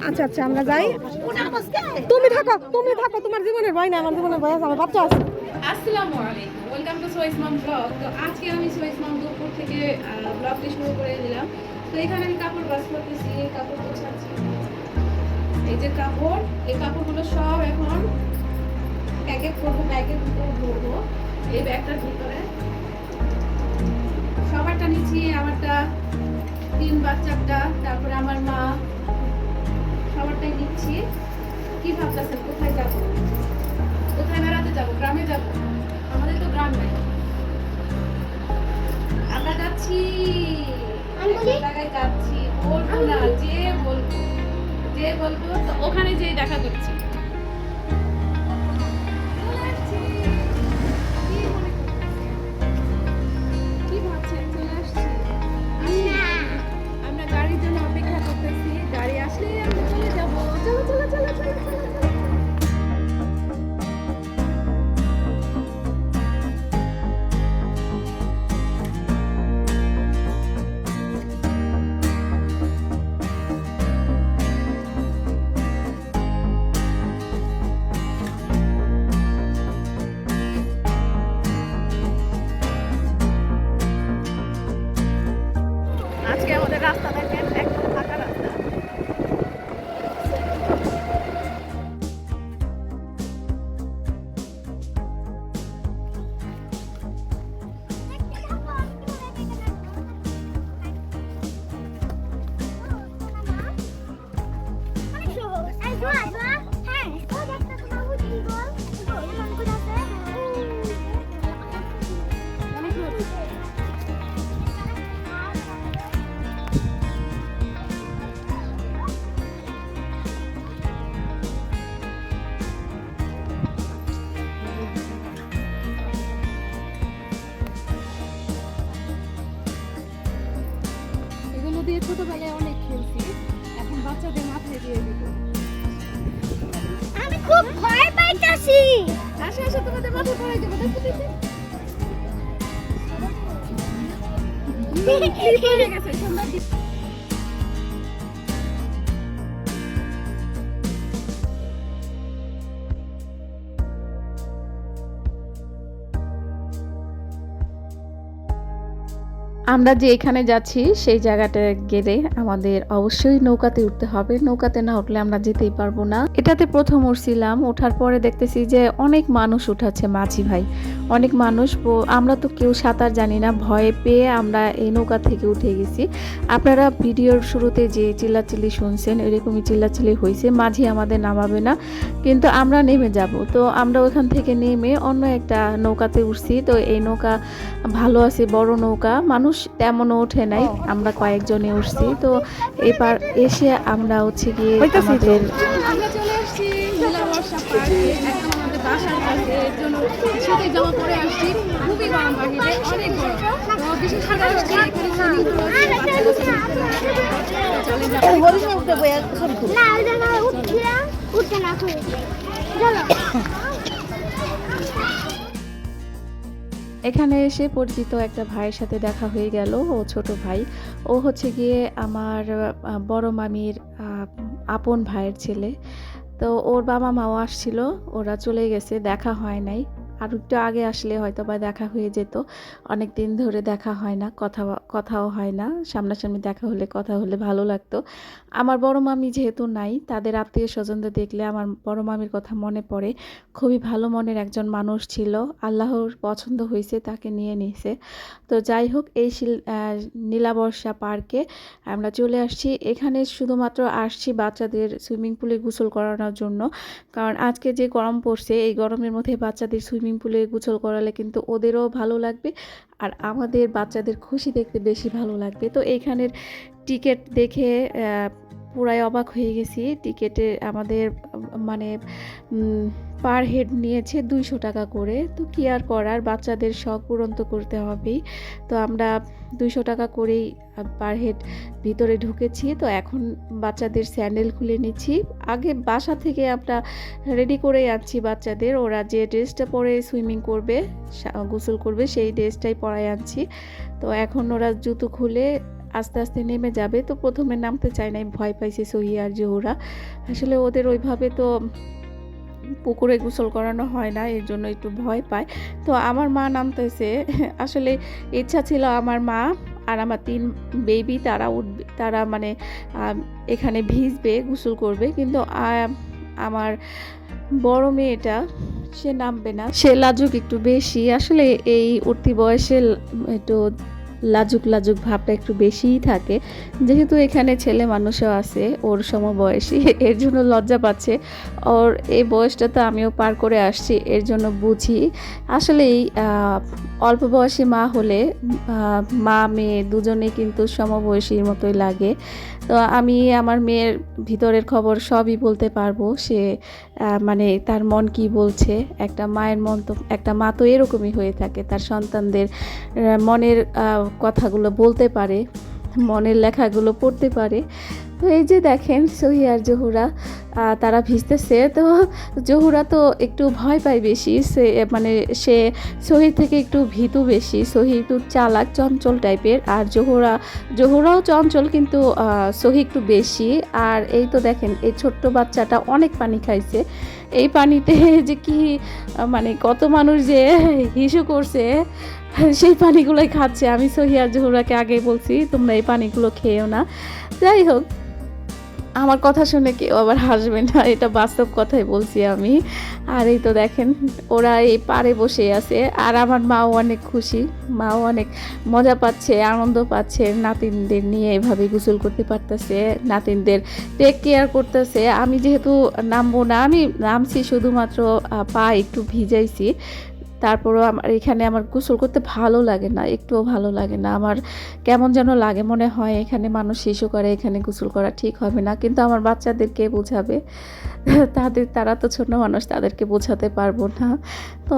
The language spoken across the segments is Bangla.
আচ্ছা আচ্ছা আমরা যাই। তুমি থাকো তোমার জীবনের ভয় না, আমার জীবনের ভয় আছে, আমার বাচ্চা আছে। আসসালামু আলাইকুম, ওয়েলকাম টু সোয়েস মম ব্লগ। তো আজকে আমি সোয়েস মম দুপুর থেকে ব্লগটি শুরু করে দিলাম। তো এখানে আমি কাপড় বাস করতেছি, কাপড় গোছাচ্ছি। এই যে কাপড়, এই কাপড়গুলো সব এখন এক এক করবো, ব্যাগের ভিতরে ভরবো। এই ব্যাগটার ভিতরে সবারটা নিচ্ছি, আমারটা, 3 বাচ্চাটা, তারপরে আমার মা, সবারটাই নিচ্ছি। কি ভাবতেছেন কোথায় যাবো? কোথায় বেড়াতে যাবো? গ্রামে যাবো? আমাদের তো গ্রাম নাই। আমরা যাচ্ছি, জায়গায় যাচ্ছি, বলবো না, যে বলবো তো ওখানে যেয়ে দেখা করছি। কি ভাবছেন? চলে আসছি। আমরা গাড়ির জন্য অপেক্ষা করতেছি, গাড়ি আসলে আমরা চলে যাবো। চলো চলো চলো চলো চলো চলো। আজকে আমাদের রাস্তা দেখেন, একদম ফাঁকা রাস্তা। এগুলো দিয়ে ছোটবেলায় অনেক খেলছি, এখন বাচ্চাদের মাথায় দিয়ে দিব। আমি খুব ভয় পাইতাছি। আসো আসো, তোমাদের মাথায় পড়াই দেবো। দেখো দেখো, পড়ে গেছে সুন্দর। আমরা যে এখানে যাচ্ছি সেই জায়গাটা গেলে আমাদের অবশ্যই নৌকাতে উঠতে হবে। নৌকাতে না উঠলে আমরা যেতেই পারবো না। এটাতে প্রথম উঠছিলাম, ওঠার পরে দেখতেছি যে অনেক মানুষ উঠাচ্ছে, মাঝি ভাই, অনেক মানুষ। আমরা তো কেউ সাঁতার জানি না, ভয়ে পেয়ে আমরা এই নৌকা থেকে উঠে গেছি। আপনারা ভিডিওর শুরুতে যে চিল্লাচিল্লি শুনছেন, এরকমই চিল্লাচিল্লি হয়েছে। মাঝি আমাদের নামাবে না, কিন্তু আমরা নেমে যাব। তো আমরা ওখান থেকে নেমে অন্য একটা নৌকাতে উঠছি। তো এই নৌকা ভালো আছে, বড় নৌকা, মানুষ তেমনও ওঠে নাই, আমরা কয়েকজনে উঠছি। তো এবার এসে আমরা হচ্ছে গিয়ে আমাদের আমরা চলে আসছি নীলাবর্ষা পার্কে, একদম আমাদের বাসার কাছে। এর জন্য শীতের জামা পরে আসছি, খুবই গরম বাহিরে, অনেক গরম। তো বিশেষ করে আসছি এখানে সুইমিং পুল এখানে এসে পরিচিত একটা ভাইয়ের সাথে দেখা হয়ে গেল। ও ছোট ভাই, ও হচ্ছে গিয়ে আমার বড় মামির আপন ভাইয়ের ছেলে। তো ওর বাবা মাও আসছিল, ওরা চলে গেছে, দেখা হয় নাই। আর একটু আগে আসলে হয়তো বা দেখা হয়ে যেত। অনেক দিন ধরে দেখা হয় না, কথাও হয় না। সামনাসামনি দেখা হলে, কথা হলে ভালো লাগতো। আমার বড় মামি যেহেতু নাই, তাদের আত্মীয় স্বজনদের দেখলে আমার বড় মামির কথা মনে পড়ে। খুবই ভালো মনের একজন মানুষ ছিল, আল্লাহর পছন্দ হয়েছে, তাকে নিয়ে নিয়েছে। তো যাই হোক, এই নীলাবর্ষা পার্কে আমরা চলে আসছি। এখানে শুধুমাত্র আসছি বাচ্চাদের সুইমিং পুলে গোসল করানোর জন্য, কারণ আজকে যে গরম পড়ছে, এই গরমের মধ্যে বাচ্চাদের সুইমিং পুলে গোসল করালে কিন্তু ওদেরও ভালো লাগবে, আর আমাদের বাচ্চাদের খুশি দেখতে বেশি ভালো লাগবে। তো এইখানের টিকিট দেখে পুরাই অবাক হয়ে গেছি। টিকিটে আমাদের মানে পার হেড নিয়েছে 200 টাকা করে। তো কি আর করার, বাচ্চাদের শখ পূরণ তো করতে হবেই। তো আমরা 200 টাকা করেই পার হেড ভিতরে ঢুকেছি। তো এখন বাচ্চাদের স্যান্ডেল খুলে নিচ্ছি। আগে বাসা থেকে আমরা রেডি করে আনছি বাচ্চাদের, ওরা যে ড্রেসটা পরে সুইমিং করবে, গোসল করবে, সেই ড্রেসটাই পরাই আনছি। তো এখন ওরা জুতো খুলে আস্তে আস্তে নেমে যাবে। তো প্রথমে নামতে চায় নাই, ভয় পাইছে সহি আর জহুরা। আসলে ওদের ওইভাবে তো পুকুরে গোসল করানো হয় না, এর জন্য একটু ভয় পায়। তো আমার মা নামতেছে। আসলে ইচ্ছা ছিল আমার মা আর আমার 3 বেবি তারা উঠবে, তারা মানে এখানে ভিজবে, গোসল করবে, কিন্তু আমার বড় মেয়েটা সে নামবে না, সে লাজুক একটু বেশি। আসলে এই উঠতি বয়সে একটু লাজুক লাজুক ভাবটা একটু বেশিই থাকে, যেহেতু এখানে ছেলে মানুষও আছে ওর সমবয়সী, এর জন্য লজ্জা পাচ্ছে। ওর এই বয়সটা তো আমিও পার করে আসছি, এর জন্য বুঝি। আসলেই অল্প বয়সী মা হলে মা মেয়ে দুজনেই কিন্তু সমবয়সীর মতোই লাগে। তো আমি আমার মেয়ের ভিতরের খবর সবই বলতে পারবো, সে মানে তার মন কি বলছে। একটা মায়ের মন তো, একটা মা তো এরকমই হয়ে থাকে, তার সন্তানদের মনের কথাগুলো বলতে পারে, মনের লেখাগুলো পড়তে পারে। তো এই যে দেখেন সহি আর জহুরা তারা ভিজতেছে। তো জহুরা তো একটু ভয় পায় বেশি, মানে সে সহির থেকে একটু ভীতু বেশি। সহি একটু চালাক চঞ্চল টাইপের, আর জহুরাও চঞ্চল, কিন্তু সহি একটু বেশি। আর এই তো দেখেন এই ছোট্ট বাচ্চাটা অনেক পানি খাইছে। এই পানিতে যে কি মানে কত মানুষ যে হিসু করছে, সেই পানিগুলোই খাচ্ছে। আমি সহি আর জহুরাকে আগেই বলছি তোমরা এই পানিগুলো খেয়েও না। যাই হোক, আমার কথা শুনে কেউ আবার হাসবে না, এটা বাস্তব কথাই বলছি আমি। আর এই তো দেখেন ওরা এই পাড়ে বসে আছে, আর আমার মাও অনেক খুশি, মাও অনেক মজা পাচ্ছে, আনন্দ পাচ্ছে, নাতিনদের নিয়ে এভাবে গোসল করতে পারতেছে, নাতিনদের টেক কেয়ার করতেছে। আমি যেহেতু নামবো না, আমি নামছি শুধুমাত্র পা একটু ভিজাইছি, তারপরও আমার এখানে আমার গোসল করতে ভালো লাগে না, একটুও ভালো লাগে না। আমার কেমন যেন লাগে, মনে হয় এখানে মানুষ শিশু করে, এখানে গোসল করা ঠিক হবে না। কিন্তু আমার বাচ্চাদেরকে বোঝাবে, তারা তো ছোট মানুষ, তাদেরকে বোঝাতে পারবো না। তো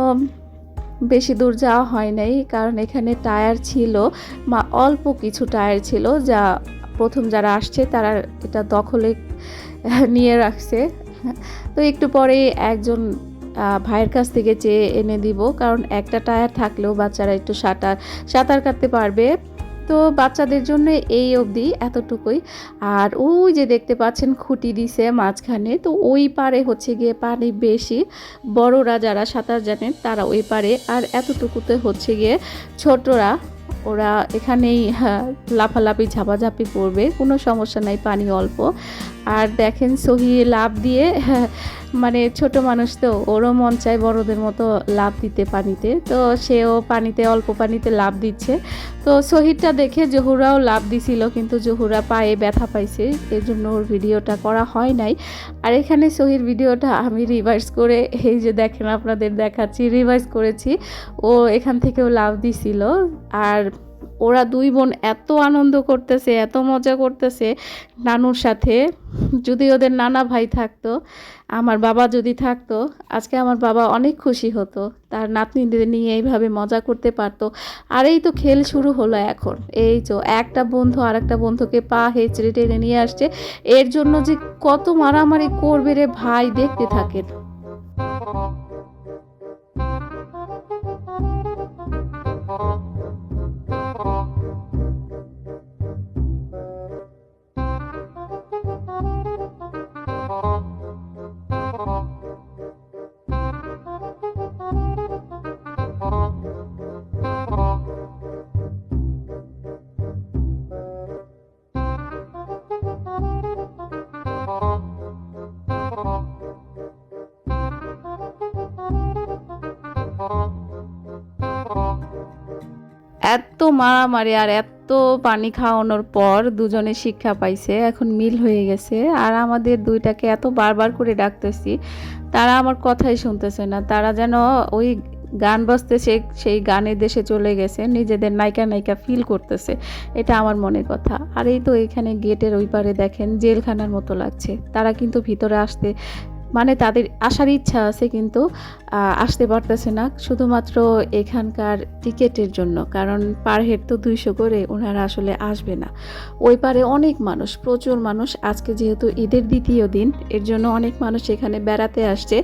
বেশি দূর যাওয়া হয় নাই, কারণ এখানে টায়ার ছিল, অল্প কিছু টায়ার ছিল, যা প্রথম যারা আসছে তারা এটা দখলে নিয়ে রাখছে। তো একটু পরেই একজন ভাইয়ের কাছ থেকে চেয়ে এনে দিব, কারণ একটা টায়ার থাকলেও বাচ্চারা একটু সাঁতার কাটতে পারবে। তো বাচ্চাদের জন্য এই অবধি এতটুকুই। আর ওই যে দেখতে পাচ্ছেন খুঁটি দিছে মাঝখানে, তো ওই পারে হচ্ছে গিয়ে পানি বেশি, বড়রা যারা সাঁতার জানেন তারা ওই পারে, আর এতটুকুতে হচ্ছে গিয়ে ছোটরা, ওরা এখানেই লাফালাফি ঝাপাঝাপি করবে, কোনো সমস্যা নাই, পানি অল্প। আর দেখেন সহি লাফ দিয়ে, মানে ছোট মানুষ তো ওরও মন চায় বড়দের মতো লাফ দিতে পানিতে, তো সেও পানিতে অল্প পানিতে লাফ দিচ্ছে। তো সহিরটা দেখে জহুরাও লাফ দিছিল, কিন্তু জহুরা পায়ে ব্যথা পাইছে, এর জন্য ওর ভিডিওটা করা হয় নাই। আর এখানে সহির ভিডিওটা আমি রিভাইজ করে, এই যে দেখেন আপনাদের দেখাচ্ছি, রিভাইজ করেছি। ও এখান থেকেও লাফ দিছিল। আর ওরা দুই বোন এত আনন্দ করতেছে, এত মজা করতেছে নানুর সাথে। যদি ওদের নানা ভাই থাকতো, আমার বাবা যদি থাকতো, আজকে আমার বাবা অনেক খুশি হতো, তার নাতনিদের নিয়ে এইভাবে মজা করতে পারতো। আর এই তো খেল শুরু হলো এখন, এই তো একটা বন্ধু আর একটা বন্ধুকে পা হেঁচড়ে টেনে নিয়ে আসছে, এর জন্য যে কত মারামারি করবে রে ভাই, দেখতে থাকেন। এত মারামারি আর এত পানি খাওয়ানোর পর দুজনে শিক্ষা পাইছে, এখন মিল হয়ে গেছে। আর আমাদের দুইটাকে এত বারবার করে ডাকতেছি, তারা আমার কথাই শুনতেছে না, তারা যেন ওই গান বাজতেছে সেই গানের দেশে চলে গেছে, নিজেদের নায়িকা ফিল করতেছে, এটা আমার মনের কথা। আর এই তো এখানে গেটের ওই পারে দেখেন জেলখানার মতো লাগছে, তারা কিন্তু ভিতরে আসতে মানে তাদের আসার ইচ্ছা আছে কিন্তু আসতে পারতেছে না শুধুমাত্র এখানকার টিকিটের জন্য, কারণ পার হেড তো 200 করে, ওনারা আসলে আসবে না। ওই পারে অনেক মানুষ, প্রচুর মানুষ, আজকে যেহেতু ঈদের দ্বিতীয় দিন এর জন্য অনেক মানুষ এখানে বেড়াতে আসছে।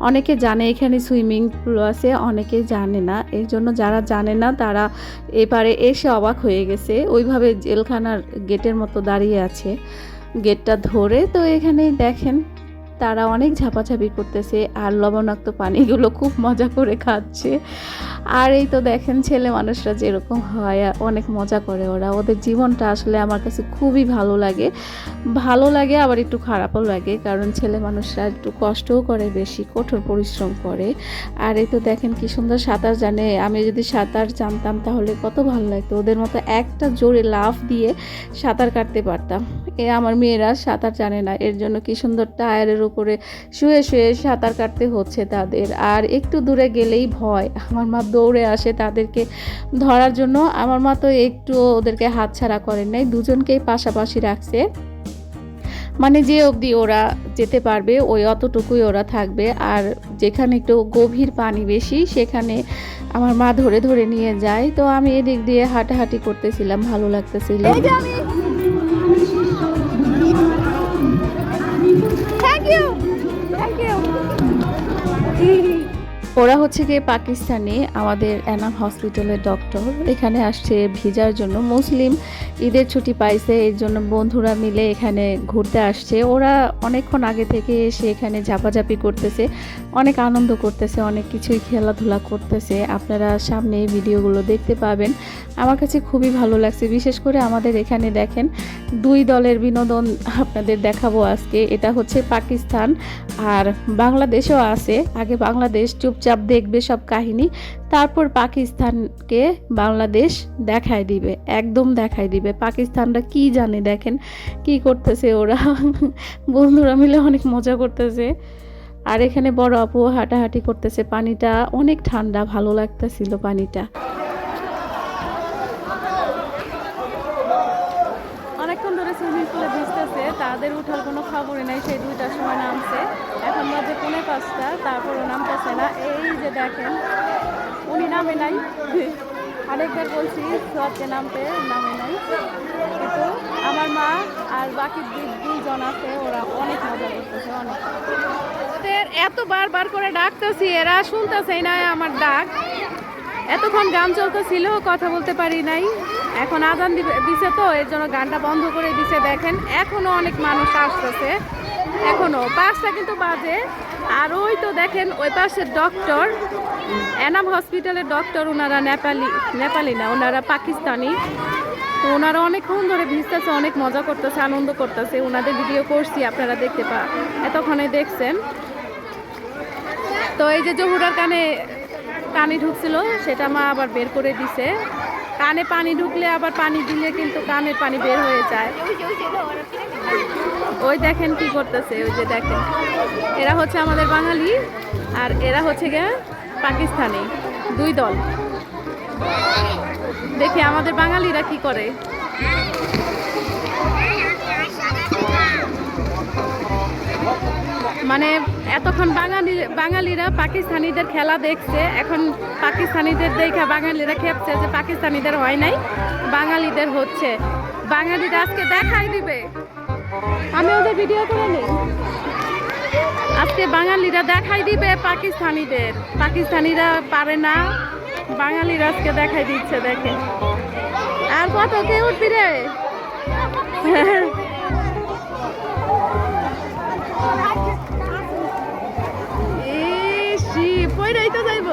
অনেকে জানে এখানে সুইমিং পুল আছে, অনেকে জানে না, এর জন্য যারা জানে না তারা এপারে এসে অবাক হয়ে গেছে, ওইভাবে জেলখানার গেটের মতো দাঁড়িয়ে আছে গেটটা ধরে। তো এখানে দেখেন তারা অনেক ঝাপাঝাপি করতেছে আর লবণাক্ত পানিগুলো খুব মজা করে খাচ্ছে। আর এই তো দেখেন ছেলে মানুষরা যেরকম হয় অনেক মজা করে ওরা, ওদের জীবনটা আসলে আমার কাছে খুবই ভালো লাগে আবার একটু খারাপও লাগে, কারণ ছেলে মানুষরা একটু কষ্টও করে, বেশি কঠোর পরিশ্রম করে। আর এই তো দেখেন কি সুন্দর সাঁতার জানে, আমি যদি সাঁতার জানতাম তাহলে কত ভালো লাগতো, ওদের মতো একটা জোরে লাফ দিয়ে সাঁতার কাটতে পারতাম। আমার মেয়েরা সাঁতার জানে না, এর জন্য কি সুন্দর টায়ারের উপরে শুয়ে শুয়ে সাঁতার কাটতে হচ্ছে তাদের। আর একটু দূরে গেলেই ভয়, আমার মা দৌড়ে আসে তাদেরকে ধরার জন্য। আমার মা তো একটু ওদেরকে হাতছাড়া করেন নাই, দুজনকেই পাশাপাশি রাখছে, মানে যে অবধি ওরা যেতে পারবে ওই অতটুকুই ওরা থাকবে। আর যেখানে একটু গভীর পানি বেশি সেখানে আমার মা ধরে ধরে নিয়ে যায়। তো আমি এদিক দিয়ে হাঁটাহাঁটি করতেছিলাম, ভালো লাগতেছিল। ওরা হচ্ছে গিয়ে পাকিস্তানি, আমাদের এনাম হসপিটালের ডক্টর এখানে আসছে ভিজার জন্য। মুসলিম ঈদের ছুটি পাইছে, এর জন্য বন্ধুরা মিলে এখানে ঘুরতে আসছে। ওরা অনেকক্ষণ আগে থেকে এসে এখানে ঝাপাঝাপি করতেছে, অনেক আনন্দ করতেছে, অনেক কিছুই খেলাধুলা করতেছে। আপনারা সামনে এই ভিডিওগুলো দেখতে পাবেন। আমার কাছে খুবই ভালো লাগছে, বিশেষ করে আমাদের এখানে দেখেন 2 দলের বিনোদন আপনাদের দেখাবো আজকে। এটা হচ্ছে পাকিস্তান আর বাংলাদেশও আছে, আগে বাংলাদেশ চুপচাপ দেখবে সব কাহিনী, তারপর পাকিস্তানকে বাংলাদেশ দেখায় দিবে, একদম দেখায় দিবে। পাকিস্তানরা কি জানে, দেখেন কি করতেছে ওরা, বন্ধুরা মিলে অনেক মজা করতেছে। আর এখানে বড় আপু হাঁটাহাঁটি করতেছে, পানিটা অনেক ঠান্ডা, ভালো লাগতেছিল পানিটা। অনেকক্ষণ ধরে সুইমিং পুলে ভিজতেছে, তাদের উঠার কোনো খবরই নাই, সেই 2টার সময় নামছে, এখন বাজে 4:45, তারপরও নামতেছে না। এই যে দেখেন উনি নামে নাই, অনেকবার বলছি সোয়াদকে নামে নাই, কিন্তু আমার মা আর বাকি 2জন আছে, ওরা অনেক মজা করতেছে, অনেক। ওদের এত বারবার করে ডাকতেছি, এরা শুনতেছেই না আমার ডাক। এতক্ষণ গান চলতেছিল, কথা বলতে পারি নাই, এখন আজান দিছে তো এর জন্য গানটা বন্ধ করে দিছে। দেখেন এখনো অনেক মানুষ আসতেছে, এখনো 5টা কিন্তু বাজে। আর ওই তো দেখেন ওই পাশের ডক্টর, এনাম হসপিটালের ডক্টর, ওনারা নেপালি না, ওনারা পাকিস্তানি। তো ওনারা অনেকক্ষণ ধরে ভিজতেছে, অনেক মজা করতেছে, আনন্দ করতেছে। ওনাদের ভিডিও করছি, আপনারা দেখতে এতক্ষণে দেখছেন। তো এই যে জহুরার কানে পানি ঢুকছিল, সেটা মা আবার বের করে দিছে। কানে পানি ঢুকলে আবার পানি দিলে কিন্তু কানের পানি বের হয়ে যায়। ওই দেখেন কি করতেছে, ওই যে দেখেন, এরা হচ্ছে আমাদের বাঙালি আর এরা হচ্ছে গিয়ে পাকিস্তানি, 2 দল। দেখি আমাদের বাঙালিরা কি করে। মানে এতক্ষণ বাঙালিরা পাকিস্তানিদের খেলা দেখছে, এখন পাকিস্তানিদের দেখে বাঙালিরা খেপছে যে পাকিস্তানিদের হয় নাই, বাঙালিদের হচ্ছে। বাঙালিরা আজকে দেখাই দিবে, আমি ওদের ভিডিও করে নিই, আজকে বাঙালিরা দেখাই দিবে পাকিস্তানিদের। পাকিস্তানিরা পারে না, বাঙালিরা আজকে দেখাই দিচ্ছে। দেখে আর কত কে উঠবি রে, পইরাই তো যাইব।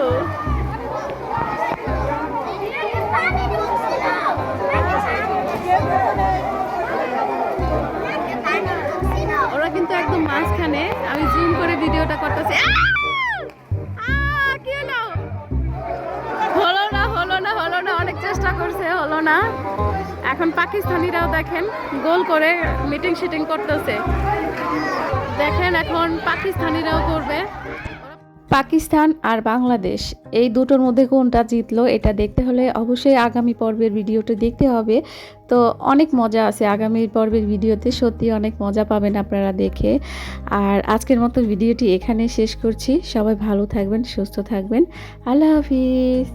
ওরা কিন্তু একদম মাঝখানে, আমি জুম করে ভিডিওটা করতেছি। কি হলো না, অনেক চেষ্টা করছে, হলো না। এখন পাকিস্তানিরাও দেখেন গোল করে মিটিং শিটিং করতেছে, দেখেন এখন পাকিস্তানিরাও করবে। পাকিস্তান আর বাংলাদেশ এই দুটোর মধ্যে কোনটা জিতলো এটা দেখতে হলে অবশ্যই আগামী পর্বের ভিডিওটা দেখতে হবে। তো অনেক মজা আছে আগামী পর্বের ভিডিওতে, সত্যি অনেক মজা পাবেন আপনারা দেখে। আর আজকের মতো ভিডিওটি এখানে শেষ করছি। সবাই ভালো থাকবেন, সুস্থ থাকবেন। আল্লাহ হাফিজ।